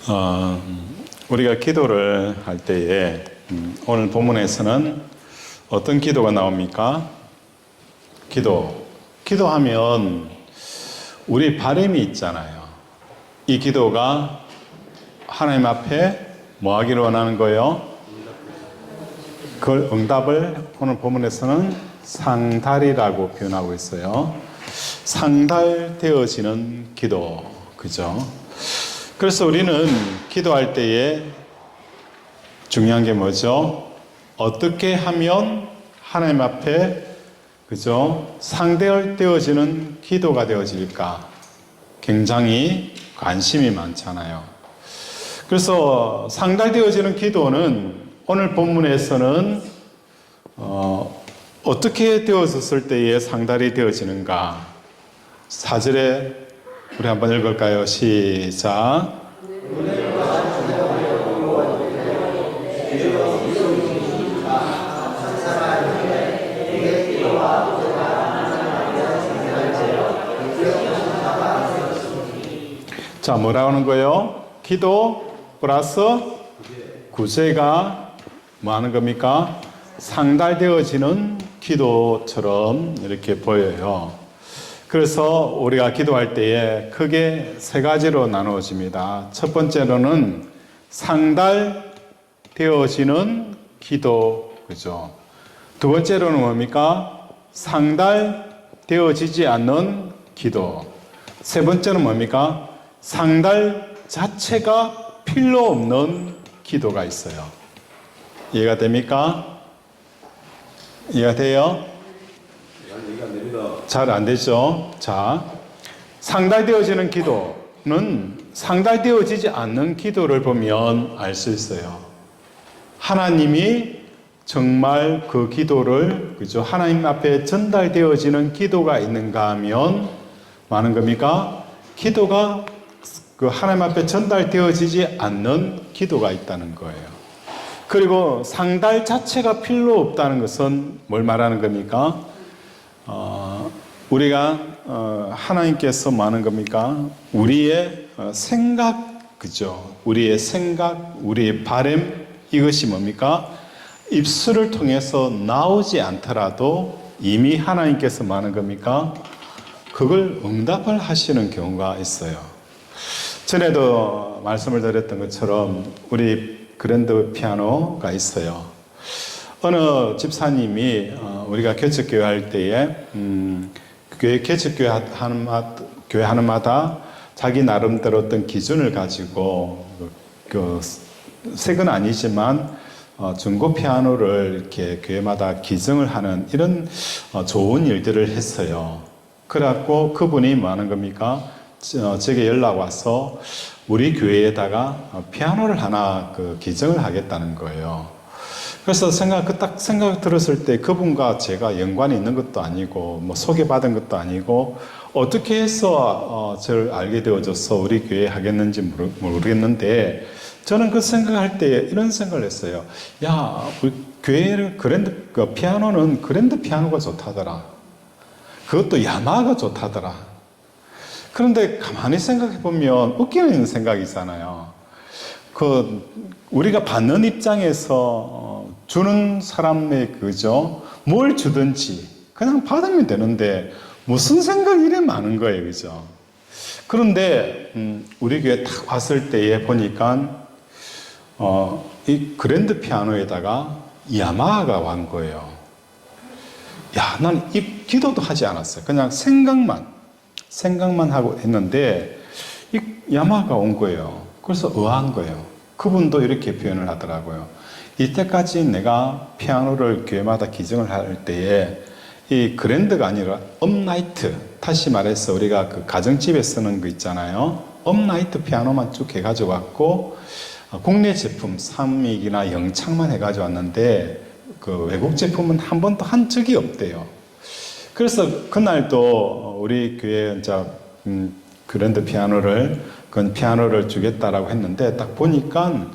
어, 우리가 기도를 할 때에 오늘 본문에서는 어떤 기도가 나옵니까? 기도하면 우리 바람이 있잖아요. 이 기도가 하나님 앞에 뭐 하기를 원하는 거예요? 그 응답을 오늘 본문에서는 상달이라고 표현하고 있어요. 상달되어지는 기도, 그죠? 그래서 우리는 기도할 때에 중요한 게 뭐죠? 어떻게 하면 하나님 앞에, 그죠? 상달되어지는 기도가 되어질까? 굉장히 관심이 많잖아요. 그래서 상달되어지는 기도는 오늘 본문에서는 어떻게 되어졌을 때에 상달이 되어지는가? 4절에 우리 한번 읽을까요? 시작. 자, 뭐라고 하는 거예요? 기도 플러스 구제가 뭐 하는 겁니까? 상달되어지는 기도처럼 이렇게 보여요. 그래서 우리가 기도할 때에 크게 세 가지로 나누어집니다. 첫 번째로는 상달되어지는 기도, 그죠? 두 번째로는 뭡니까? 상달되어지지 않는 기도. 세 번째는 뭡니까? 상달 자체가 필요 없는 기도가 있어요. 이해가 됩니까? 이해가 돼요? 잘 안 되죠? 자, 상달되어지는 기도는 상달되어지지 않는 기도를 보면 알 수 있어요. 하나님이 정말 그 기도를, 그죠? 하나님 앞에 전달되어지는 기도가 있는가 하면 많은 겁니까? 기도가 그 하나님 앞에 전달되어지지 않는 기도가 있다는 거예요. 그리고 상달 자체가 필요 없다는 것은 뭘 말하는 겁니까? 우리가 하나님께서 뭐 하는 겁니까? 우리의 생각, 그죠? 우리의 생각, 우리의 바람, 이것이 뭡니까? 입술을 통해서 나오지 않더라도 이미 하나님께서 뭐 하는 겁니까? 그걸 응답을 하시는 경우가 있어요. 전에도 말씀을 드렸던 것처럼 우리 그랜드 피아노가 있어요. 어느 집사님이 우리가 개척교회 할 때에 개척교회 하는 마다 자기 나름대로 어떤 기준을 가지고 새 건 아니지만 중고 피아노를 이렇게 교회마다 기증을 하는 이런 좋은 일들을 했어요. 그래갖고 그분이 뭐 하는 겁니까? 제게 연락 와서 우리 교회에다가 피아노를 하나 기증을 하겠다는 거예요. 그래서 딱 생각 들었을 때 그분과 제가 연관이 있는 것도 아니고 뭐 소개받은 것도 아니고 어떻게 해서 저를 알게 되어져서 우리 교회에 하겠는지 모르겠는데 저는 그 생각할 때 이런 생각을 했어요. 야, 우리 교회를 피아노는 그랜드 피아노가 좋다더라. 그것도 야마하가 좋다더라. 그런데 가만히 생각해 보면 웃기는 생각이잖아요. 우리가 받는 입장에서 주는 사람의 그죠? 뭘 주든지 그냥 받으면 되는데 무슨 생각이 이래 많은 거예요, 그죠? 그런데 우리 교회 딱 왔을 때에 보니까 이 그랜드 피아노에다가 야마하가 온 거예요. 야, 난 기도도 하지 않았어요. 그냥 생각만 하고 했는데 이 야마하가 온 거예요. 그래서 의아한 거예요. 그분도 이렇게 표현을 하더라고요. 이때까지 내가 피아노를 교회마다 기증을 할 때에 이 그랜드가 아니라 업라이트, 다시 말해서 우리가 그 가정집에 쓰는 거 있잖아요. 업라이트 피아노만 쭉 해가지고 왔고 국내 제품 삼익이나 영창만 해가지고 왔는데 그 외국 제품은 한 번도 한 적이 없대요. 그래서 그날도 우리 교회 이제 그랜드 피아노를 주겠다라고 했는데 딱 보니까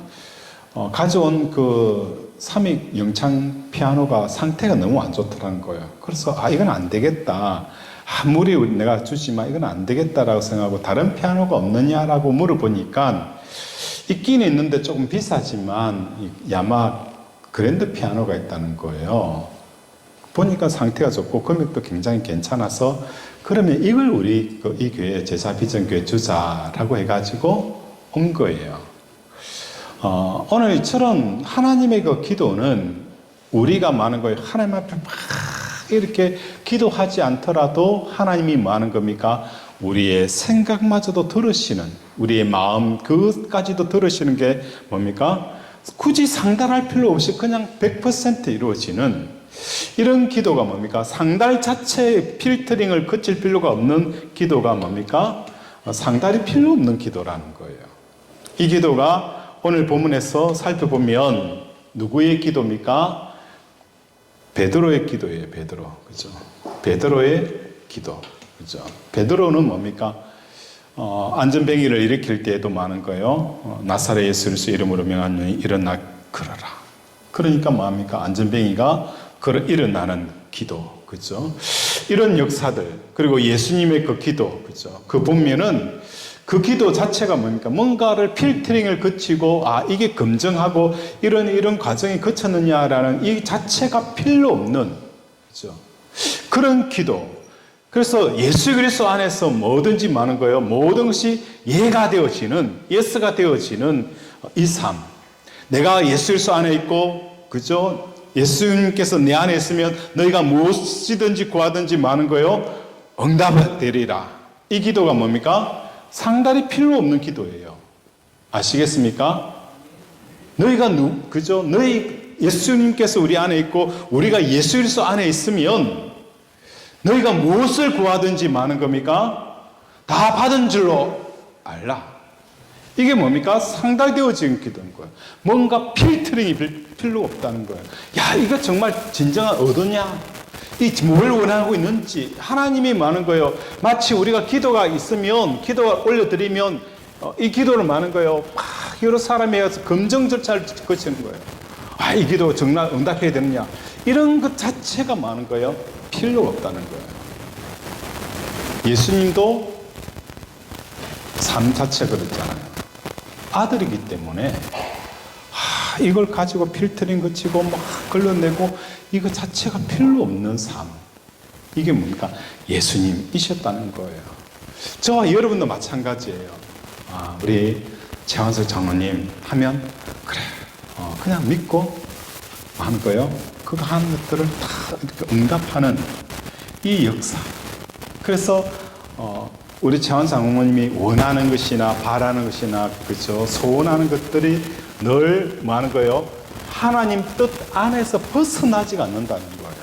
가져온 그 삼익 영창 피아노가 상태가 너무 안 좋더라는 거예요. 그래서 이건 안 되겠다. 아무리 내가 주지만 이건 안 되겠다라고 생각하고 다른 피아노가 없느냐라고 물어보니까 있긴 있는데 조금 비싸지만 이 야마 그랜드 피아노가 있다는 거예요. 보니까 상태가 좋고 금액도 굉장히 괜찮아서 그러면 이걸 우리 이 교회 제자 비전교회 주자라고 해가지고 온 거예요. 오늘 이처럼 하나님의 그 기도는 우리가 많은 거예요. 하나님 앞에 막 이렇게 기도하지 않더라도 하나님이 뭐 하는 겁니까? 우리의 생각마저도 들으시는, 우리의 마음 그것까지도 들으시는 게 뭡니까? 굳이 상달할 필요 없이 그냥 100% 이루어지는 이런 기도가 뭡니까? 상달 자체의 필터링을 거칠 필요가 없는 기도가 뭡니까? 상달이 필요 없는 기도라는 거예요. 이 기도가 오늘 본문에서 살펴보면 누구의 기도입니까? 베드로의 기도예요. 베드로. 그죠? 베드로의 기도. 그죠? 베드로는 뭡니까? 안전뱅이를 일으킬 때에도 많은 거예요. 나사렛 예수 그리스도 이름으로 명하노니 일어나 걸어라. 그러니까 뭐합니까? 안전뱅이가 일어나는 기도. 그죠? 이런 역사들. 그리고 예수님의 그 기도. 그죠? 그 보면은 그 기도 자체가 뭡니까? 뭔가를 필터링을 거치고, 이게 검증하고, 이런 과정이 거쳤느냐라는 이 자체가 필요 없는, 그죠? 그런 기도. 그래서 예수 그리스도 안에서 뭐든지 많은 거예요. 모든 것이 예가 되어지는, 예스가 되어지는 이 삶. 내가 예수 그리스도 안에 있고, 그죠? 예수님께서 내 안에 있으면 너희가 무엇이든지 구하든지 많은 거예요. 응답을 되리라. 이 기도가 뭡니까? 상달이 필요 없는 기도예요. 아시겠습니까? 너희가 그죠? 너희 예수님께서 우리 안에 있고 우리가 예수 그리스도 안에 있으면 너희가 무엇을 구하든지 많은 겁니까? 다 받은 줄로 알라. 이게 뭡니까? 상달되어진 기도인 거예요. 뭔가 필터링이 필요 없다는 거예요. 야, 이거 정말 진정한 의도냐? 뭘 원하고 있는지 하나님이 많은 거예요. 마치 우리가 기도가 있으면 기도가 올려드리면 이 기도를 많은 거예요. 막 여러 사람이 와서 검증 절차를 거치는 거예요. 이 기도 정말 응답해야 되느냐? 이런 것 자체가 많은 거예요. 필요가 없다는 거예요. 예수님도 삶 자체가 그렇잖아요. 아들이기 때문에 이걸 가지고 필터링 거치고 막 걸러내고 이거 자체가 필요 없는 삶. 이게 뭡니까? 예수님이셨다는 거예요. 저와 여러분도 마찬가지예요. 우리 최완석 장로님 하면 그래 그냥 믿고 하는 거예요. 그거 하는 것들을 다 이렇게 응답하는 이 역사. 그래서 우리 최완석 장로님이 원하는 것이나 바라는 것이나 그렇죠. 소원하는 것들이 늘 뭐 하는 거예요? 하나님 뜻 안에서 벗어나지가 않는다는 거예요.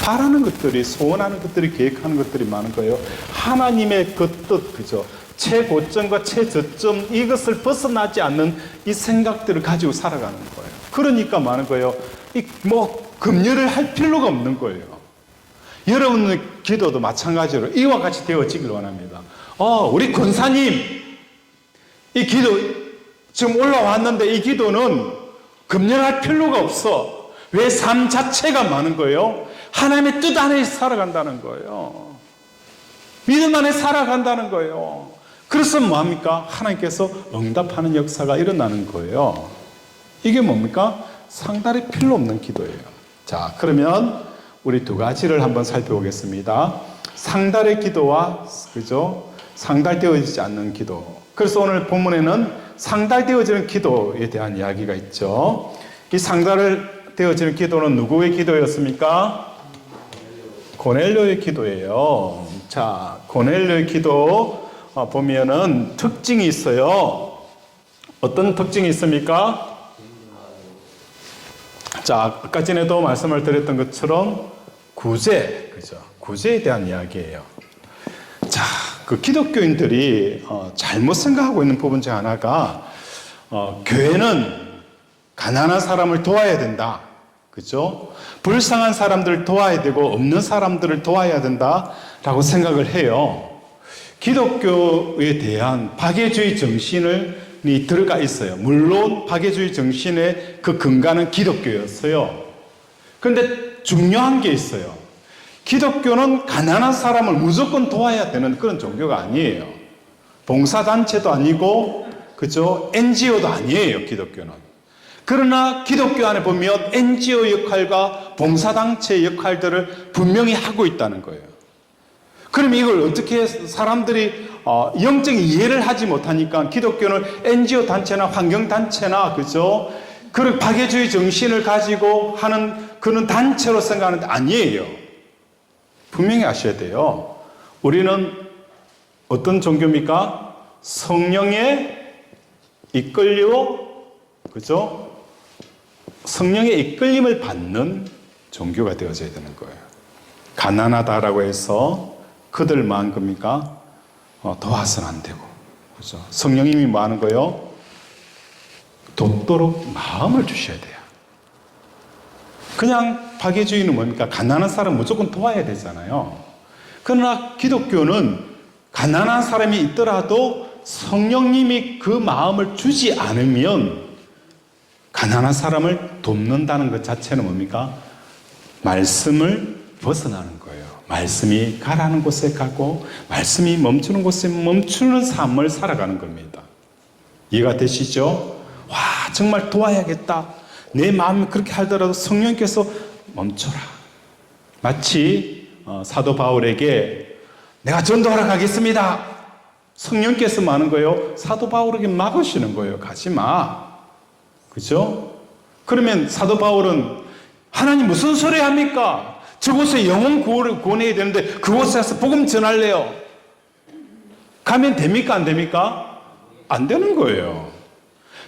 바라는 것들이, 소원하는 것들이, 계획하는 것들이 많은 거예요. 하나님의 그 뜻, 그죠? 최고점과 최저점, 이것을 벗어나지 않는 이 생각들을 가지고 살아가는 거예요. 그러니까 많은 거예요. 금요를 할 필요가 없는 거예요. 여러분의 기도도 마찬가지로 이와 같이 되어지길 원합니다. 우리 권사님, 이 기도, 지금 올라왔는데 이 기도는 금연할 필요가 없어. 왜? 삶 자체가 많은 거예요. 하나님의 뜻 안에 살아간다는 거예요. 믿음 안에 살아간다는 거예요. 그래서 뭐합니까? 하나님께서 응답하는 역사가 일어나는 거예요. 이게 뭡니까? 상달이 필요 없는 기도예요. 자, 그러면 우리 두 가지를 한번 살펴보겠습니다. 상달의 기도와 그죠? 상달되어지지 않는 기도. 그래서 오늘 본문에는 상달되어지는 기도에 대한 이야기가 있죠. 이 상달되어지는 기도는 누구의 기도였습니까? 고넬료의 기도예요. 자, 고넬료의 기도 보면은 특징이 있어요. 어떤 특징이 있습니까? 자, 아까 전에도 말씀을 드렸던 것처럼 구제, 그죠? 구제에 대한 이야기예요. 자, 그 기독교인들이 잘못 생각하고 있는 부분 중 하나가 교회는 가난한 사람을 도와야 된다. 그죠? 불쌍한 사람들을 도와야 되고 없는 사람들을 도와야 된다라고 생각을 해요. 기독교에 대한 박애주의 정신이 들어가 있어요. 물론 박애주의 정신의 그 근간은 기독교였어요. 그런데 중요한 게 있어요. 기독교는 가난한 사람을 무조건 도와야 되는 그런 종교가 아니에요. 봉사단체도 아니고 그죠? NGO도 아니에요, 기독교는. 그러나 기독교 안에 보면 NGO 역할과 봉사단체 역할들을 분명히 하고 있다는 거예요. 그럼 이걸 어떻게 사람들이 영적인 이해를 하지 못하니까 기독교는 NGO 단체나 환경단체나, 그죠? 그런 박애주의 정신을 가지고 하는 그런 단체로 생각하는데 아니에요. 분명히 아셔야 돼요. 우리는 어떤 종교입니까? 성령에 이끌려, 그죠? 성령의 이끌림을 받는 종교가 되어져야 되는 거예요. 가난하다라고 해서 그들만 겁니까? 도와서는 안 되고, 그죠? 성령님이 뭐 하는 거예요? 돕도록 마음을 주셔야 돼요. 그냥 박애주의는 뭡니까? 가난한 사람 무조건 도와야 되잖아요. 그러나 기독교는 가난한 사람이 있더라도 성령님이 그 마음을 주지 않으면 가난한 사람을 돕는다는 것 자체는 뭡니까? 말씀을 벗어나는 거예요. 말씀이 가라는 곳에 가고 말씀이 멈추는 곳에 멈추는 삶을 살아가는 겁니다. 이해가 되시죠? 와, 정말 도와야겠다. 내 마음이 그렇게 하더라도 성령께서 멈춰라. 마치 사도 바울에게 내가 전도하러 가겠습니다. 성령께서 뭐 하는 거예요? 사도 바울에게 막으시는 거예요. 가지 마. 그죠? 그러면 사도 바울은 하나님 무슨 소리 합니까? 저곳에 영혼 구원을 구원해야 되는데 그곳에 가서 복음 전할래요. 가면 됩니까? 안 됩니까? 안 되는 거예요.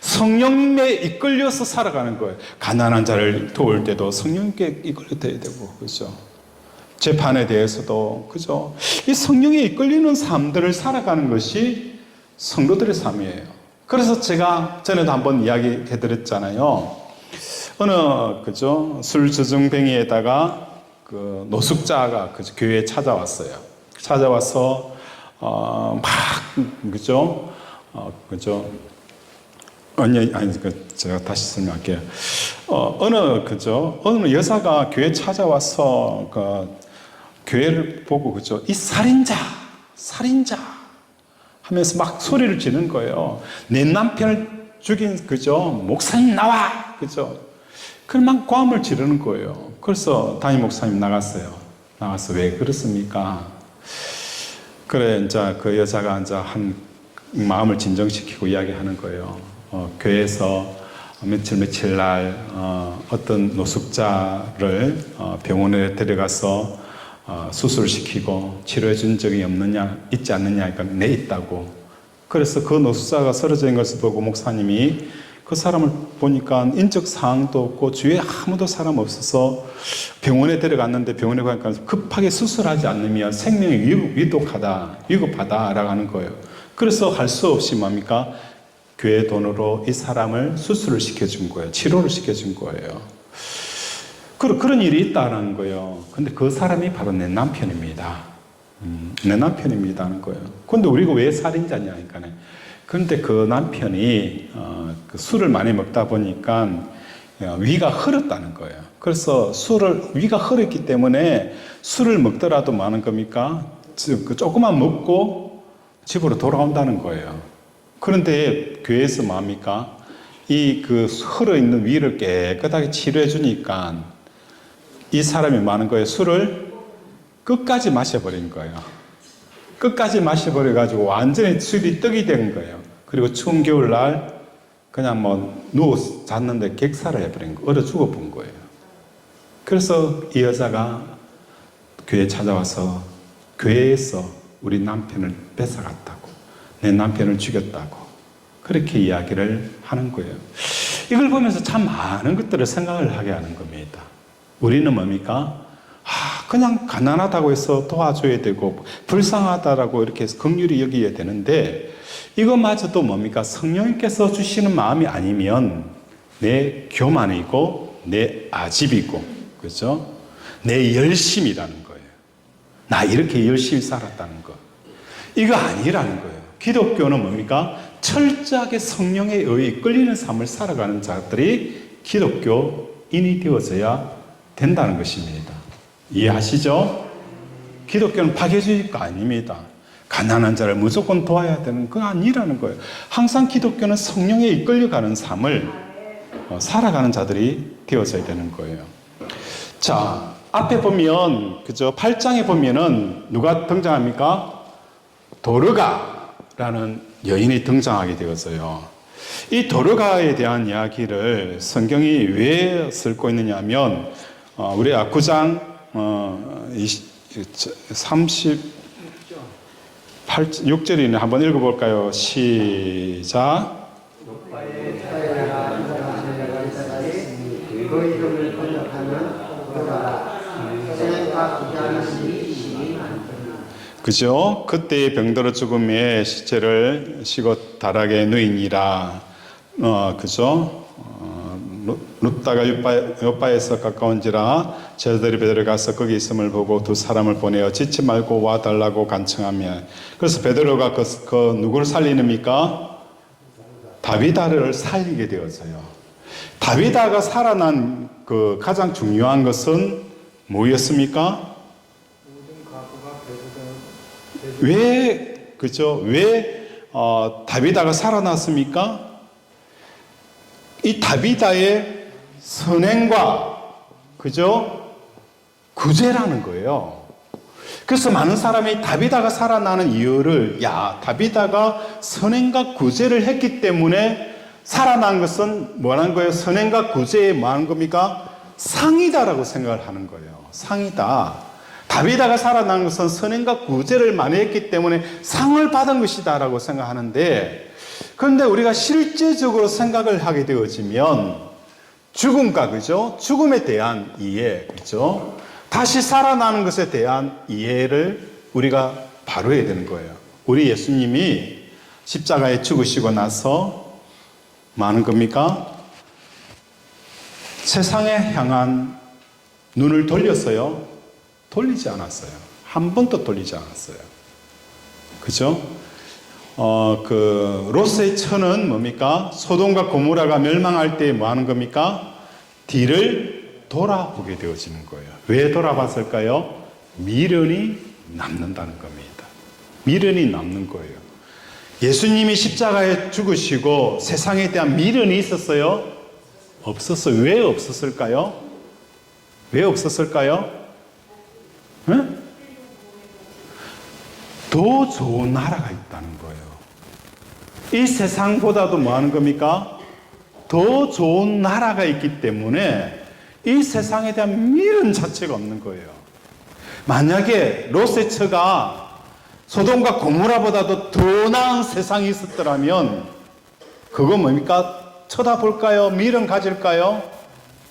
성령님에 이끌려서 살아가는 거예요. 가난한 자를 도울 때도 성령께 이끌려야 되고, 그죠? 재판에 대해서도, 그죠? 이 성령에 이끌리는 삶들을 살아가는 것이 성도들의 삶이에요. 그래서 제가 전에도 한번 이야기해 드렸잖아요. 어느, 그죠? 술 저증뱅이에다가 그 노숙자가 그 교회에 찾아왔어요. 찾아와서, 그죠? 그죠? 아니, 제가 다시 설명할게요. 어느 여자가 교회 찾아와서, 교회를 보고, 그죠? 이 살인자 하면서 막 소리를 지르는 거예요. 내 남편을 죽인, 그죠? 목사님 나와! 그죠? 그럼 막 고함을 지르는 거예요. 그래서 담임 목사님 나가서 왜 그렇습니까? 그래, 이제 그 여자가 이제 마음을 진정시키고 이야기하는 거예요. 교회에서 며칠 날 어떤 노숙자를 병원에 데려가서 수술시키고 치료해 준 적이 있지 않느냐 하니까 네, 있다고. 그래서 그 노숙자가 쓰러져 있는 것을 보고 목사님이 그 사람을 보니까 인적 사항도 없고 주위에 아무도 사람 없어서 병원에 데려갔는데 병원에 가니까 급하게 수술하지 않으면 생명이 위급하다라고 하는 거예요. 그래서 할 수 없이 뭡니까? 교회 돈으로 이 사람을 수술을 시켜준 거예요. 치료를 시켜준 거예요. 그런 일이 있다는 거예요. 근데 그 사람이 바로 내 남편입니다. 내 남편입니다 하는 거예요. 근데 우리가 왜 살인자냐니까. 그런데 그 남편이 그 술을 많이 먹다 보니까 위가 흐렸다는 거예요. 그래서 위가 흐렸기 때문에 술을 먹더라도 많은 겁니까? 조금만 먹고 집으로 돌아온다는 거예요. 그런데 교회에서 뭡니까? 그 흘러있는 위를 깨끗하게 치료해 주니까 이 사람이 많은 거예요. 술을 끝까지 마셔버린 거예요. 끝까지 마셔버려가지고 완전히 술이 떡이 된 거예요. 그리고 추운 겨울날 그냥 누워 잤는데 객사를 해버린 거예요. 얼어 죽어본 거예요. 그래서 이 여자가 교회에 찾아와서 교회에서 우리 남편을 뺏어갔다고, 내 남편을 죽였다고 그렇게 이야기를 하는 거예요. 이걸 보면서 참 많은 것들을 생각을 하게 하는 겁니다. 우리는 뭡니까? 그냥 가난하다고 해서 도와줘야 되고 불쌍하다라고 이렇게 해서 긍휼히 여겨야 되는데 이것마저도 뭡니까? 성령님께서 주시는 마음이 아니면 내 교만이고 내 아집이고, 그렇죠? 내 열심이라는 거예요. 나 이렇게 열심히 살았다는 거. 이거 아니라는 거예요. 기독교는 뭡니까? 철저하게 성령에 의해 이끌리는 삶을 살아가는 자들이 기독교인이 되어져야 된다는 것입니다. 이해하시죠? 기독교는 박애주의가 아닙니다. 가난한 자를 무조건 도와야 되는 거 아니라는 거예요. 항상 기독교는 성령에 이끌려가는 삶을 살아가는 자들이 되어져야 되는 거예요. 자, 앞에 보면, 그죠? 8장에 보면은 누가 등장합니까? 도르가라는 여인이 등장하게 되어져요. 이 도르가에 대한 이야기를 성경이 왜 쓰고 있느냐 하면, 우리 9장 36절이네. 한번 읽어볼까요? 시작. 그죠? 그때의 병들어 죽음의 시체를 시옷 다락에 누이니라. 그죠? 룻다가 요바에서 가까운지라 제자들이 베드로 가서 거기 있음을 보고 두 사람을 보내어 짓지 말고 와달라고 간청하며, 그래서 베드로가 그 누구를 살리십니까? 다비다를 살리게 되었어요. 다비다가 살아난 그 가장 중요한 것은 뭐였습니까? 왜 다비다가 살아났습니까? 이 다비다의 선행과, 그죠? 구제라는 거예요. 그래서 많은 사람이 다비다가 살아나는 이유를, 다비다가 선행과 구제를 했기 때문에 살아난 것은 뭐라는 거예요? 선행과 구제에 뭐하는 겁니까? 상이다라고 생각을 하는 거예요. 상이다. 다비다가 살아난 것은 선행과 구제를 많이 했기 때문에 상을 받은 것이다라고 생각하는데, 그런데 우리가 실제적으로 생각을 하게 되어지면 죽음과, 그죠? 죽음에 대한 이해, 그죠? 다시 살아나는 것에 대한 이해를 우리가 바로 해야 되는 거예요. 우리 예수님이 십자가에 죽으시고 나서 많은 겁니까? 세상에 향한 눈을 돌렸어요? 돌리지 않았어요. 한 번도 돌리지 않았어요. 그죠? 롯의 처는 뭡니까? 소돔과 고모라가 멸망할 때 뭐 하는 겁니까? 뒤를 돌아보게 되어지는 거예요. 왜 돌아봤을까요? 미련이 남는다는 겁니다. 미련이 남는 거예요. 예수님이 십자가에 죽으시고 세상에 대한 미련이 있었어요? 없었어요. 왜 없었을까요? 왜 없었을까요? 응? 더 좋은 나라가 있다는 거예요. 이 세상보다도 뭐 하는 겁니까? 더 좋은 나라가 있기 때문에 이 세상에 대한 미련 자체가 없는 거예요. 만약에 롯의 처가 소돔과 고모라보다도 더 나은 세상이 있었더라면 그거 뭡니까? 쳐다볼까요? 미련 가질까요?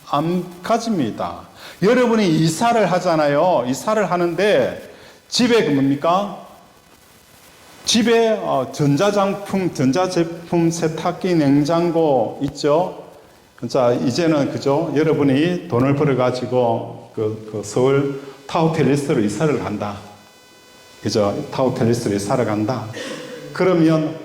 안 가집니다. 여러분이 이사를 하잖아요. 이사를 하는데 집에 뭡니까? 집에 전자제품 세탁기, 냉장고 있죠? 자, 이제는, 그죠? 여러분이 돈을 벌어가지고 그 서울 타우텔리스로 이사를 간다. 그죠? 타우텔리스로 이사를 간다. 그러면,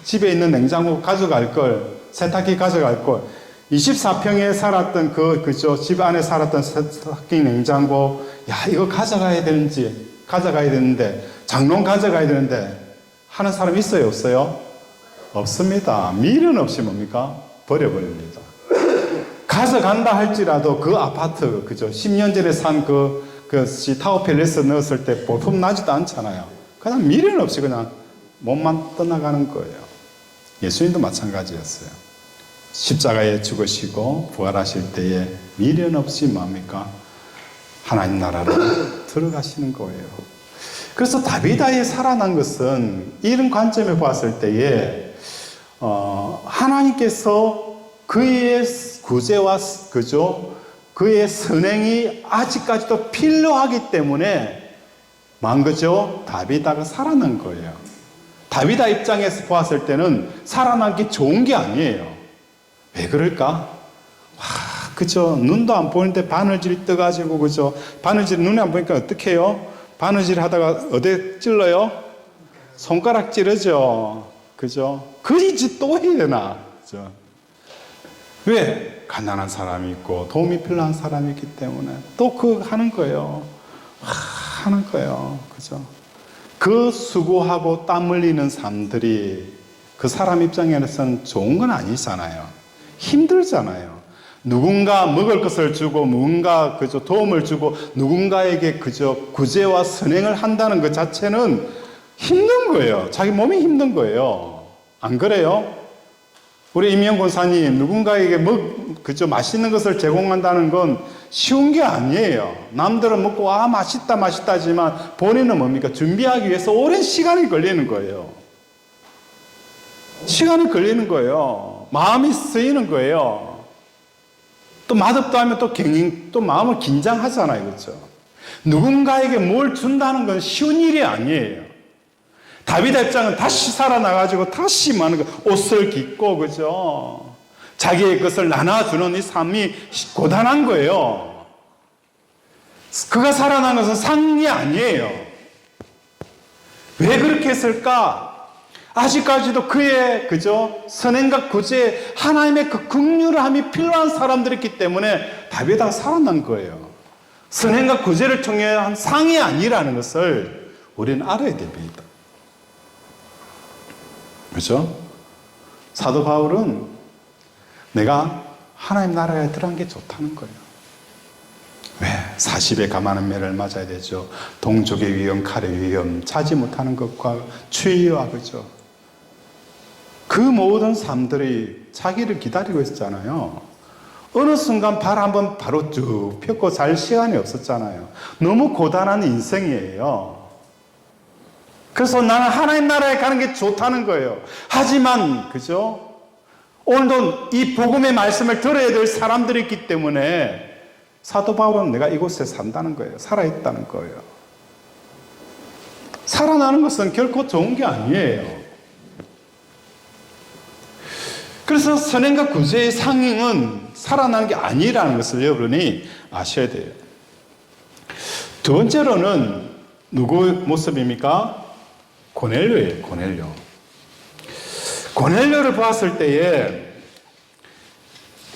집에 있는 냉장고 가져갈 걸, 세탁기 가져갈 걸, 24평에 살았던 그죠? 집 안에 살았던 세탁기, 냉장고, 이거 가져가야 되는데, 장롱 가져가야 되는데, 하는 사람 있어요? 없어요? 없습니다. 미련 없이 뭡니까? 버려버립니다. 가져간다 할지라도 그 아파트, 그죠? 10년 전에 산 타워 팰리스 넣었을 때 보통 나지도 않잖아요. 그냥 미련 없이 그냥 몸만 떠나가는 거예요. 예수님도 마찬가지였어요. 십자가에 죽으시고 부활하실 때에 미련 없이 뭡니까? 하나님 나라로 들어가시는 거예요. 그래서 다비다에 살아난 것은 이런 관점에 봤을 때에 하나님께서 그의 구제와 그죠? 그의 선행이 아직까지도 필요하기 때문에 그죠? 다비다가 살아난 거예요. 다비다 입장에서 보았을 때는 살아난 게 좋은 게 아니에요. 왜 그럴까? 그죠? 눈도 안 보이는데 바느질이 떠가지고, 그죠? 바느질 눈에 안 보니까 어떻게 해요? 바느질 하다가 어디 찔러요? 손가락 찌르죠. 그죠? 그 짓 또 해야 되나? 그죠? 왜? 가난한 사람이 있고 도움이 필요한 사람이 있기 때문에 또 하는 거예요. 하는 거예요. 그죠? 그 수고하고 땀 흘리는 삶들이 그 사람 입장에서는 좋은 건 아니잖아요. 힘들잖아요. 누군가 먹을 것을 주고 누군가 그저 도움을 주고 누군가에게 그저 구제와 선행을 한다는 것 자체는 힘든 거예요. 자기 몸이 힘든 거예요. 안 그래요? 우리 임영 권사님 누군가에게 그저 맛있는 것을 제공한다는 건 쉬운 게 아니에요. 남들은 먹고 맛있다 하지만 본인은 뭡니까? 준비하기 위해서 오랜 시간이 걸리는 거예요. 시간이 걸리는 거예요. 마음이 쓰이는 거예요. 또 맛없다 하면 또 마음을 긴장하잖아요. 그렇죠? 누군가에게 뭘 준다는 건 쉬운 일이 아니에요. 다윗 입장은 다시 살아나가지고 다시 많은 옷을 깃고, 그죠? 자기의 것을 나눠주는 이 삶이 고단한 거예요. 그가 살아난 것은 상이 아니에요. 왜 그렇게 했을까? 아직까지도 그의 그저 선행과 구제, 하나님의 그 긍휼함이 필요한 사람들이기 때문에 다윗이 살아난 거예요. 선행과 구제를 통해 한 상이 아니라는 것을 우리는 알아야 됩니다. 그렇죠? 사도 바울은 내가 하나님 나라에 들어간 게 좋다는 거예요. 왜? 40에 감하는 매를 맞아야 되죠. 동족의 위험, 칼의 위험, 차지 못하는 것과 추위와, 그죠? 그 모든 삶들이 자기를 기다리고 있었잖아요. 어느 순간 발 한번 바로 쭉 펴고 잘 시간이 없었잖아요. 너무 고단한 인생이에요. 그래서 나는 하나님 나라에 가는 게 좋다는 거예요. 하지만, 그죠? 오늘도 이 복음의 말씀을 들어야 될 사람들이 있기 때문에 사도 바울은 내가 이곳에 산다는 거예요. 살아있다는 거예요. 살아나는 것은 결코 좋은 게 아니에요. 그래서 선행과 구제의 상응은 살아나는 게 아니라는 것을 여러분이 아셔야 돼요. 두 번째로는 누구의 모습입니까? 고넬료예요. 고넬료. 고넬료를 보았을 때에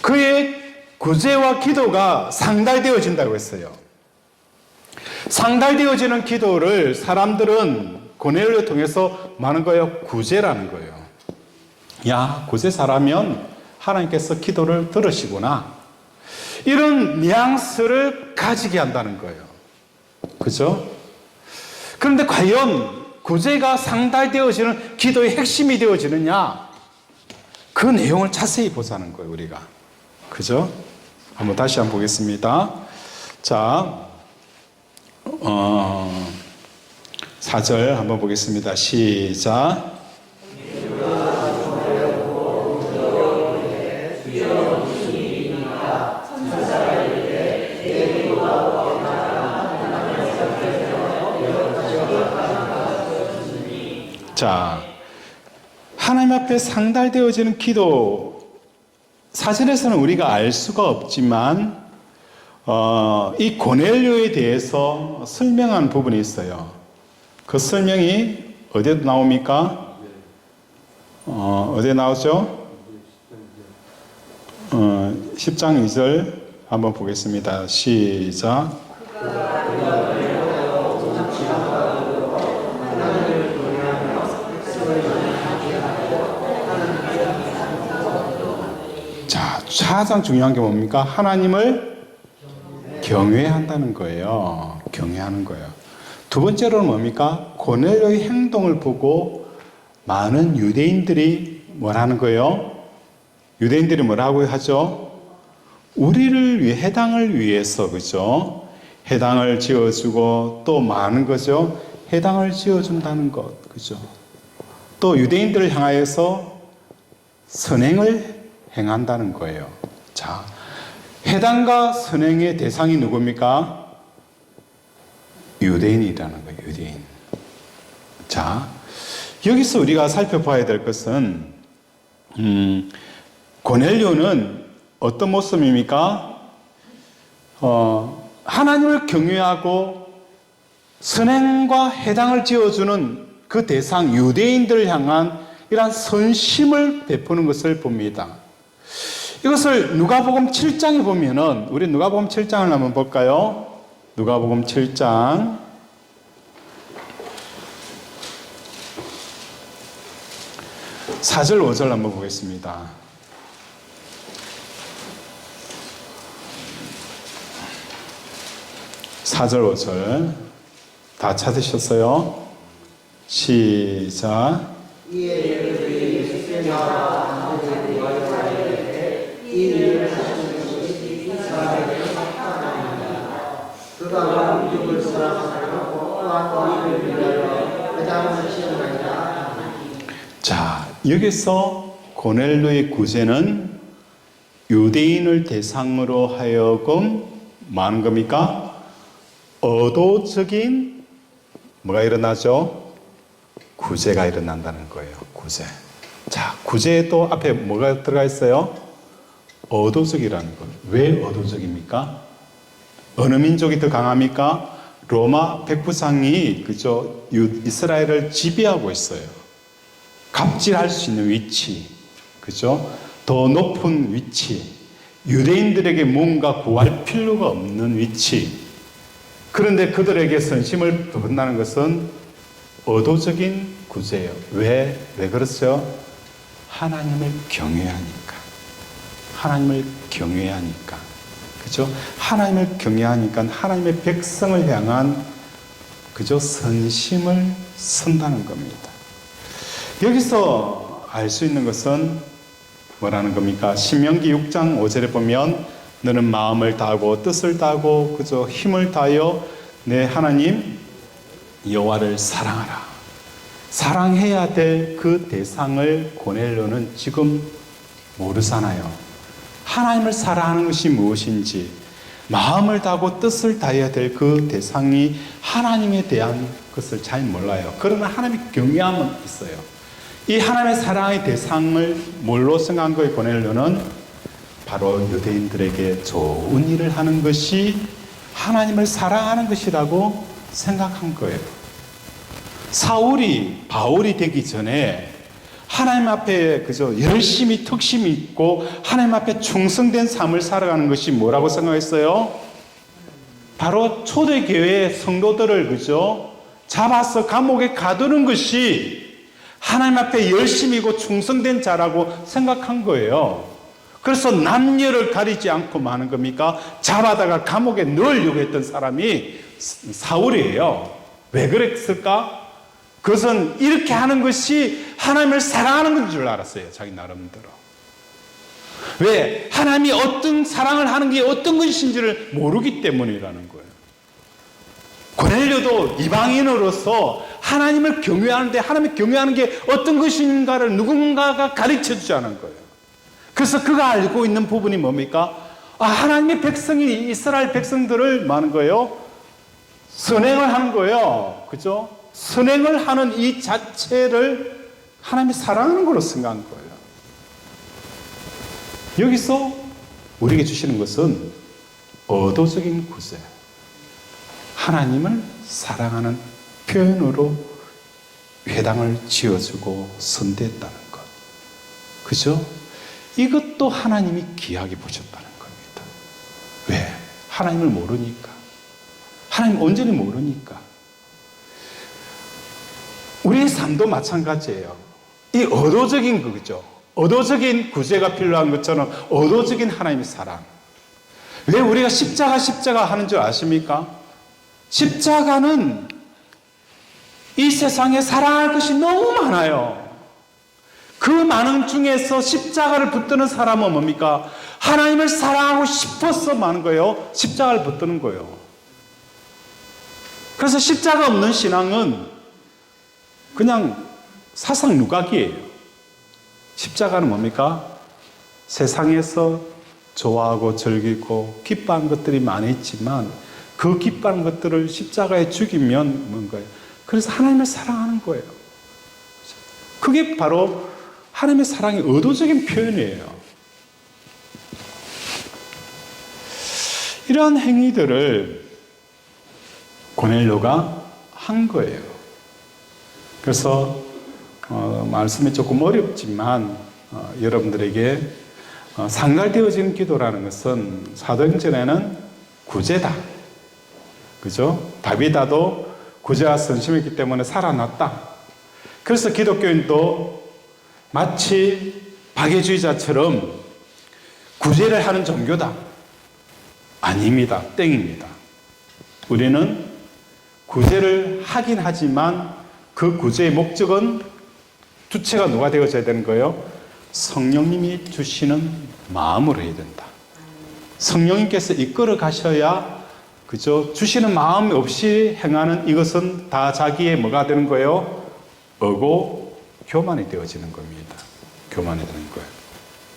그의 구제와 기도가 상달되어진다고 했어요. 상달되어지는 기도를 사람들은 고넬료를 통해서 많은 거예요. 구제라는 거예요. 야, 구제 사라면 하나님께서 기도를 들으시구나. 이런 뉘앙스를 가지게 한다는 거예요. 그죠? 그런데 과연 구제가 상달되어지는 기도의 핵심이 되어지느냐? 그 내용을 자세히 보자는 거예요, 우리가. 그죠? 한번 다시 한번 보겠습니다. 자, 4절 한번 보겠습니다. 시작. 자, 하나님 앞에 상달되어지는 기도, 사전에서는 우리가 알 수가 없지만 이 고넬료에 대해서 설명한 부분이 있어요. 그 설명이 어디에 나옵니까? 어디에 나오죠? 10장 2절 한번 보겠습니다. 시작. 자, 가장 중요한 게 뭡니까? 하나님을 경외한다는 거예요. 경외하는 거예요. 두 번째로는 뭡니까? 고넬료의 행동을 보고 많은 유대인들이 뭐라는 거예요? 유대인들이 뭐라고 하죠? 우리를 위해 해당을 위해서, 그죠? 해당을 지어주고 또 많은 거죠. 해당을 지어준다는 것, 그죠? 또 유대인들을 향하여서 선행을 행한다는 거예요. 자, 해당과 선행의 대상이 누굽니까? 유대인이라는 거예요. 유대인. 자, 여기서 우리가 살펴봐야 될 것은 고넬료는 어떤 모습입니까? 하나님을 경외하고 선행과 해당을 지어주는 그 대상 유대인들을 향한 이러한 선심을 베푸는 것을 봅니다. 이것을 누가복음 7장에 보면은, 우리 누가복음 7장을 한번 볼까요? 누가복음 7장 4절 5절 한번 보겠습니다. 4절 5절 다 찾으셨어요? 시작. 자, 여기서 고넬료의 구제는 유대인을 대상으로 하여금 뭐 하는 겁니까? 의도적인 뭐가 일어나죠? 구제가 일어난다는 거예요. 구제. 자, 구제도 앞에 뭐가 들어가 있어요? 의도적이라는 것. 왜 의도적입니까? 어느 민족이 더 강합니까? 로마 백부장이 그죠? 이스라엘을 지배하고 있어요. 갑질할 수 있는 위치, 그죠? 더 높은 위치, 유대인들에게 뭔가 구할 필요가 없는 위치. 그런데 그들에게 선심을 베푼다는 것은 의도적인 구제예요. 왜 그렇죠? 하나님을 경외하니까. 하나님을 경외하니까. 그죠? 하나님을 경외하니까 하나님의 백성을 향한 그죠? 선심을 선다는 겁니다. 여기서 알 수 있는 것은 뭐라는 겁니까? 신명기 6장 5절에 보면 너는 마음을 다하고 뜻을 다하고 그저 힘을 다하여 내 하나님 여호와를 사랑하라. 사랑해야 될 그 대상을 고넬료는 지금 모르잖아요. 하나님을 사랑하는 것이 무엇인지, 마음을 다하고 뜻을 다해야 될 그 대상이 하나님에 대한 것을 잘 몰라요. 그러나 하나님의 경외함은 있어요. 이 하나님의 사랑의 대상을 뭘로 생각한 거예요? 고넬료는 바로 유대인들에게 좋은 일을 하는 것이 하나님을 사랑하는 것이라고 생각한 거예요. 사울이 바울이 되기 전에 하나님 앞에 그저 열심히 특심이 있고 하나님 앞에 충성된 삶을 살아가는 것이 뭐라고 생각했어요? 바로 초대교회의 성도들을 그죠? 잡아서 감옥에 가두는 것이 하나님 앞에 열심이고 충성된 자라고 생각한 거예요. 그래서 남녀를 가리지 않고 뭐 하는 겁니까? 잡아다가 감옥에 넣으려고 했던 사람이 사울이에요. 왜 그랬을까? 그것은 이렇게 하는 것이 하나님을 사랑하는 건 줄 알았어요. 자기 나름대로. 왜? 하나님이 어떤 사랑을 하는 게 어떤 것인지를 모르기 때문이라는 거예요. 고넬료도 이방인으로서 하나님을 경외하는데 하나님을 경외하는 게 어떤 것인가를 누군가가 가르쳐 주지 않은 거예요. 그래서 그가 알고 있는 부분이 뭡니까? 하나님의 백성이 이스라엘 백성들을 뭐 하는 거예요? 선행을 하는 거예요. 그죠? 선행을 하는 이 자체를 하나님이 사랑하는 걸로 생각한 거예요. 여기서 우리에게 주시는 것은 의도적인 구제. 하나님을 사랑하는 표현으로 회당을 지어주고 선대했다는 것. 그죠? 이것도 하나님이 귀하게 보셨다는 겁니다. 왜? 하나님을 모르니까. 하나님 온전히 모르니까. 우리의 삶도 마찬가지예요. 이 의도적인 거죠. 의도적인 구제가 필요한 것처럼 의도적인 하나님의 사랑. 왜 우리가 십자가 하는 줄 아십니까? 십자가는 이 세상에 사랑할 것이 너무 많아요. 그 많은 중에서 십자가를 붙드는 사람은 뭡니까? 하나님을 사랑하고 싶어서 많은 거예요. 십자가를 붙드는 거예요. 그래서 십자가 없는 신앙은 그냥 사상 누각이에요. 십자가는 뭡니까? 세상에서 좋아하고 즐기고 기뻐하는 것들이 많이 있지만 그 기뻐하는 것들을 십자가에 죽이면 뭔가요? 그래서 하나님을 사랑하는 거예요. 그게 바로 하나님의 사랑의 의도적인 표현이에요. 이러한 행위들을 고넬료가 한 거예요. 그래서 말씀이 조금 어렵지만 여러분들에게 상달되어지는 기도라는 것은 사도행전에는 구제다. 그죠? 다비다도 구제와 선심했기 때문에 살아났다. 그래서 기독교인도 마치 박애주의자처럼 구제를 하는 종교다. 아닙니다. 땡입니다. 우리는 구제를 하긴 하지만 그 구제의 목적은 주체가 누가 되어져야 되는 거예요? 성령님이 주시는 마음으로 해야 된다. 성령님께서 이끌어 가셔야 그죠? 주시는 마음 없이 행하는 이것은 다 자기의 뭐가 되는 거예요? 어고 교만이 되어지는 겁니다. 교만이 되는 거예요.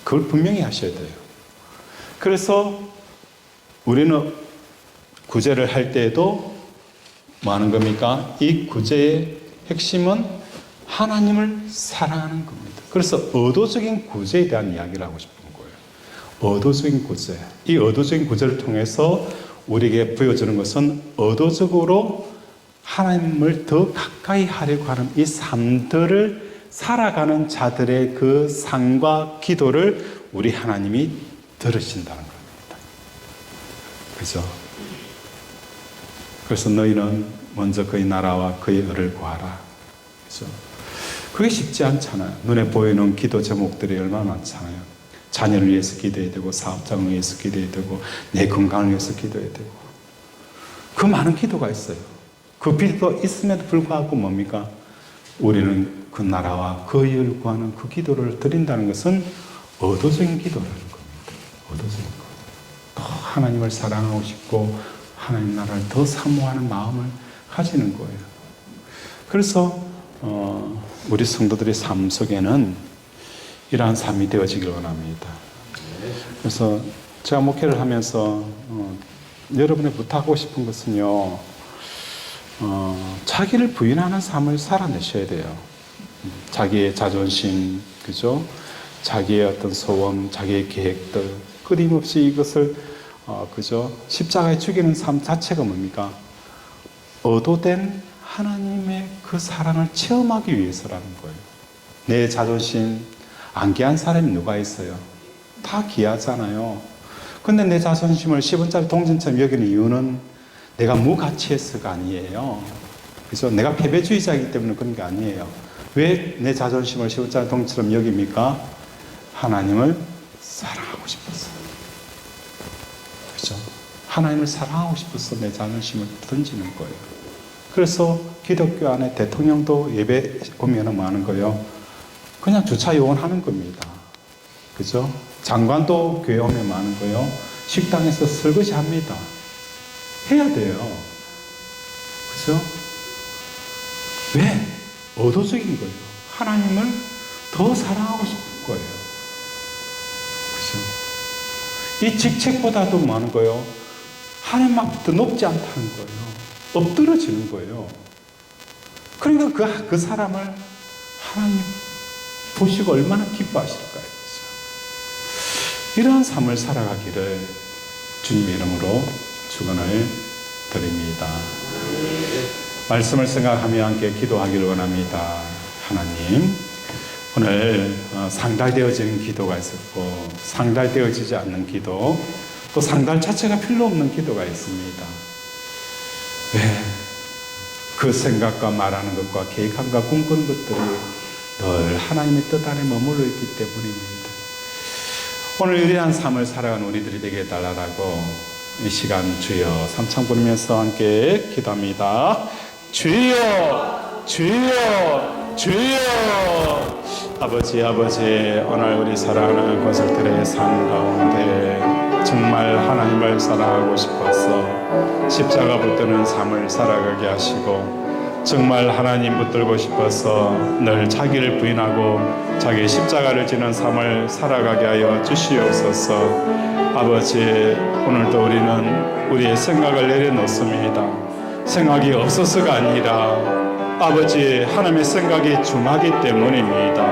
그걸 분명히 하셔야 돼요. 그래서 우리는 구제를 할 때에도 뭐 하는 겁니까? 이 구제의 핵심은 하나님을 사랑하는 겁니다. 그래서 의도적인 구제에 대한 이야기를 하고 싶은 거예요. 의도적인 구제. 이 의도적인 구제를 통해서 우리에게 보여주는 것은 의도적으로 하나님을 더 가까이 하려고 하는 이 삶들을 살아가는 자들의 그 삶과 기도를 우리 하나님이 들으신다는 겁니다. 그죠? 그래서 너희는 먼저 그의 나라와 그의 의를 구하라. 그죠? 그게 쉽지 않잖아요. 눈에 보이는 기도 제목들이 얼마나 많잖아요. 자녀를 위해서 기도해야 되고, 사업장을 위해서 기도해야 되고, 내 건강을 위해서 기도해야 되고. 그 많은 기도가 있어요. 그 기도 있음에도 불구하고 뭡니까? 우리는 그 나라와 그 의를 구하는 그 기도를 드린다는 것은 의도적인 기도라는 겁니다. 의도적인 것. 더 하나님을 사랑하고 싶고 하나님 나라를 더 사모하는 마음을 가지는 거예요. 그래서 우리 성도들의 삶 속에는 이러한 삶이 되어지길 원합니다. 그래서 제가 목회를 하면서 여러분에 부탁하고 싶은 것은요, 자기를 부인하는 삶을 살아내셔야 돼요. 자기의 자존심, 그죠? 자기의 어떤 소원, 자기의 계획들, 끊임없이 이것을, 그죠? 십자가에 죽이는 삶 자체가 뭡니까? 의도된 하나님의 그 사랑을 체험하기 위해서라는 거예요. 내 자존심, 안 귀한 사람이 누가 있어요? 다 귀하잖아요. 근데 내 자존심을 10원짜리 동전처럼 여기는 이유는 내가 무가치해서가 아니에요. 그래서 내가 패배주의자이기 때문에 그런 게 아니에요. 왜 내 자존심을 10원짜리 동전처럼 여깁니까? 하나님을 사랑하고 싶어서. 그죠? 하나님을 사랑하고 싶어서 내 자존심을 던지는 거예요. 그래서 기독교 안에 대통령도 예배 오면 뭐 하는 거예요? 그냥 주차 요원하는 겁니다. 그죠? 장관도 교회 오면 뭐 하는 거예요? 식당에서 설거지 합니다. 해야 돼요. 그죠? 왜? 의도적인 거예요. 하나님을 더 사랑하고 싶은 거예요. 그죠? 이 직책보다도 뭐 하는 거예요? 하나님 앞부터 높지 않다는 거예요. 엎드러지는 거예요. 그러니까 그 사람을 하나님 보시고 얼마나 기뻐하실까요? 이러한 삶을 살아가기를 주님의 이름으로 축원을 드립니다. 말씀을 생각하며 함께 기도하기를 원합니다. 하나님, 오늘 상달되어지는 기도가 있었고 상달되어지지 않는 기도, 또 상달 자체가 필요 없는 기도가 있습니다. 왜? 그 생각과 말하는 것과 계획함과 꿈꾸는 것들이 늘 하나님의 뜻 안에 머물러 있기 때문입니다. 오늘 유리한 삶을 살아가는 우리들이 되게 달라라고 이 시간 주여 삼창 부르면서 함께 기도합니다. 주여, 주여, 주여. 아버지, 오늘 우리 사랑하는 권속들의 삶 가운데 정말 하나님을 사랑하고 싶어서 십자가 붙드는 삶을 살아가게 하시고, 정말 하나님 붙들고 싶어서 늘 자기를 부인하고 자기 십자가를 지는 삶을 살아가게 하여 주시옵소서. 아버지, 오늘도 우리는 우리의 생각을 내려놓습니다. 생각이 없어서가 아니라 아버지, 하나님의 생각이 중하기 때문입니다.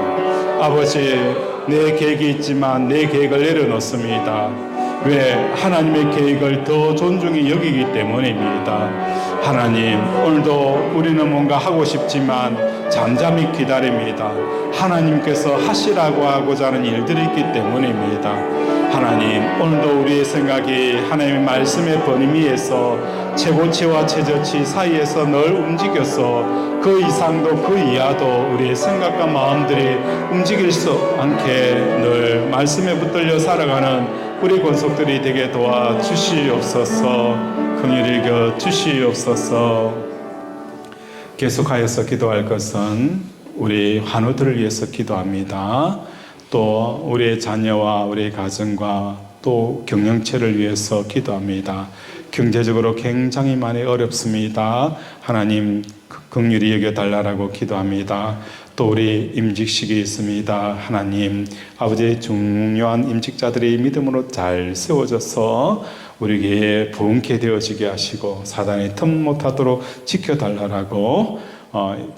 아버지, 내 계획이 있지만 내 계획을 내려놓습니다. 왜? 하나님의 계획을 더 존중히 여기기 때문입니다. 하나님, 오늘도 우리는 뭔가 하고 싶지만 잠잠히 기다립니다. 하나님께서 하시라고 하고자 하는 일들이 있기 때문입니다. 하나님, 오늘도 우리의 생각이 하나님의 말씀의 번임 위에서 최고치와 최저치 사이에서 늘 움직여서 그 이상도 그 이하도 우리의 생각과 마음들이 움직일 수 않게 늘 말씀에 붙들려 살아가는 우리 권속들이 되게 도와주시옵소서. 긍휼히 여겨 주시옵소서. 계속하여서 기도할 것은 우리 환우들을 위해서 기도합니다. 또 우리의 자녀와 우리의 가정과 또 경영체를 위해서 기도합니다. 경제적으로 굉장히 많이 어렵습니다. 하나님 긍휼히 여겨달라고 기도합니다. 또 우리 임직식이 있습니다. 하나님 아버지의 중요한 임직자들이 믿음으로 잘 세워져서 우리에게 부흥케 되어지게 하시고 사단이 틈 못하도록 지켜달라고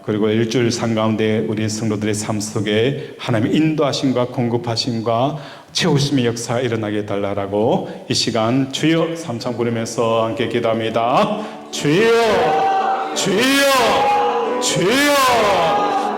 그리고 일주일 상 가운데 우리 성도들의 삶 속에 하나님의 인도하심과 공급하심과 채우심의 역사가 일어나게 해달라고 이 시간 주여 삼창 부르면서 함께 기도합니다. 주여 주여 주여.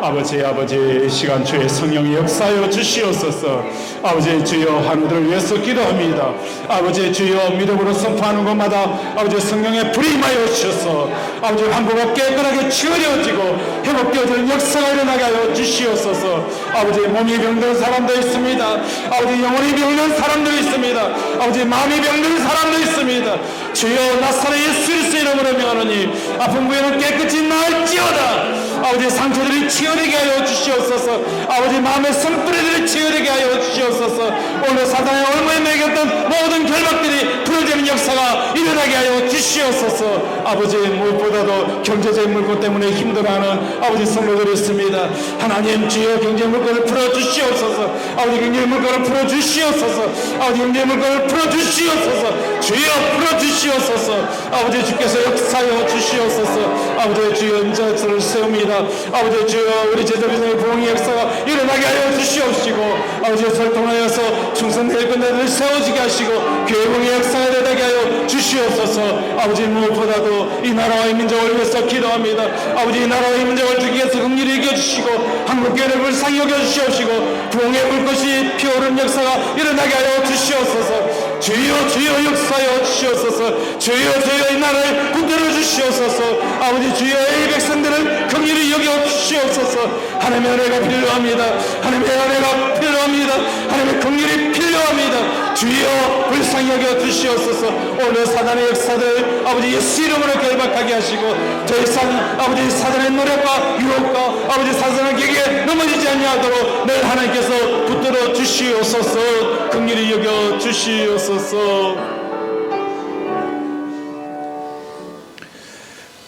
아버지 시간 주의 성령이 역사하여 주시옵소서. 아버지 주여 환우들을 위해서 기도합니다. 아버지 주여 믿음으로 선포하는 것마다 아버지 성령의 불이 임하여 주셔서 아버지 환부가 깨끗하게 치유되어지고 회복되어지는 역사가 일어나게 하여 주시옵소서. 아버지 몸이 병든 사람도 있습니다. 아버지 영혼이 병든 사람도 있습니다. 아버지 마음이 병든 사람도 있습니다. 주여 나사렛 예수 그리스도의 이름으로 명하노니 아픈 부위는 깨끗이 나을지어다. 아버지 상처들이 치유되게 하여 주시옵소서. 아버지 마음의 성뿌리들이 치유되게 하여 주시옵소서. 오늘 사단의 얼마에 매겼던 모든 결박들이 풀어지는 역사가 일어나게 하여 주시옵소서. 아버지 무엇보다도 경제적인 물건 때문에 힘들어하는 아버지 성도들이 있습니다. 하나님 주여 경제 물건을 풀어주시옵소서. 아버지 경제 물건을 풀어주시옵소서. 아버지 경제 물건을 풀어주시옵소서. 주여 풀어주시옵소서. 아버지 주께서 역사하여 주시옵소서. 아버지 주여 임자들을 세웁니다. 아버지 주여 우리 제자비상의 부흥의 역사가 일어나게 하여 주시옵시고 아버지 설통하여서 충성될 건대들을 세워지게 하시고 교회 부흥의 역사가 일어나게 하여 주시옵소서. 아버지 무엇보다도 이 나라와 이 민족을 위해서 기도합니다. 아버지 이 나라와 이 민족을 주께서 긍휼히 여겨주시고 한국교회를 불쌍히 여겨주시옵시고 부흥의 불꽃이 피어오르는 역사가 일어나게 하여 주시옵소서. 주여 주여 역사하여 주시옵소서. 주여 주여 이 나라를 붙들어 주시옵소서. 아버지 주여 이 백성들을 긍휼히 여겨 주시옵소서. 하나님의 은혜가 필요합니다. 하나님의 은혜가 필요합니다. 하나님의 긍휼이 필요합니다. 주여 불쌍히 여겨 주시옵소서. 오늘 사단의 역사들 아버지 예수 이름으로 결박하게 하시고 더 이상 아버지 사단의 노력과 유혹과 아버지 사단의 격에 넘어지지 아니하도록 늘 하나님께서 붙들어 주시옵소서. 긍휼히 여겨 주시옵소서.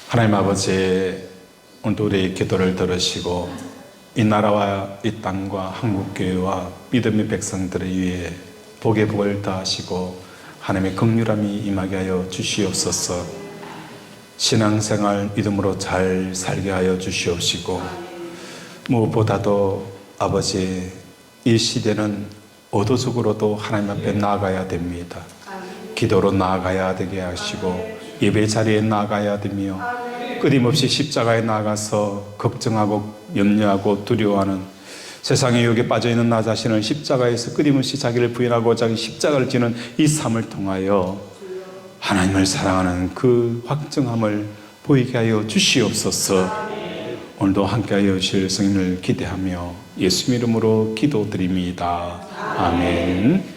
하나님 아버지 오늘도 우리의 기도를 들으시고 이 나라와 이 땅과 한국교회와 믿음의 백성들을 위해 복의 복을 다하시고 하나님의 긍휼함이 임하게 하여 주시옵소서. 신앙생활 믿음으로 잘 살게 하여 주시옵시고 무엇보다도 아버지 이 시대는 의도적으로도 하나님 앞에 나아가야 됩니다. 기도로 나아가야 되게 하시고 예배 자리에 나아가야 되며 끊임없이 십자가에 나아가서 걱정하고 염려하고 두려워하는 세상의 유혹에 빠져있는 나 자신을 십자가에서 끊임없이 자기를 부인하고 자기 십자가를 지는 이 삶을 통하여 하나님을 사랑하는 그 확정함을 보이게 하여 주시옵소서. 오늘도 함께하여 주실 성령을 기대하며 예수 이름으로 기도드립니다. 아멘.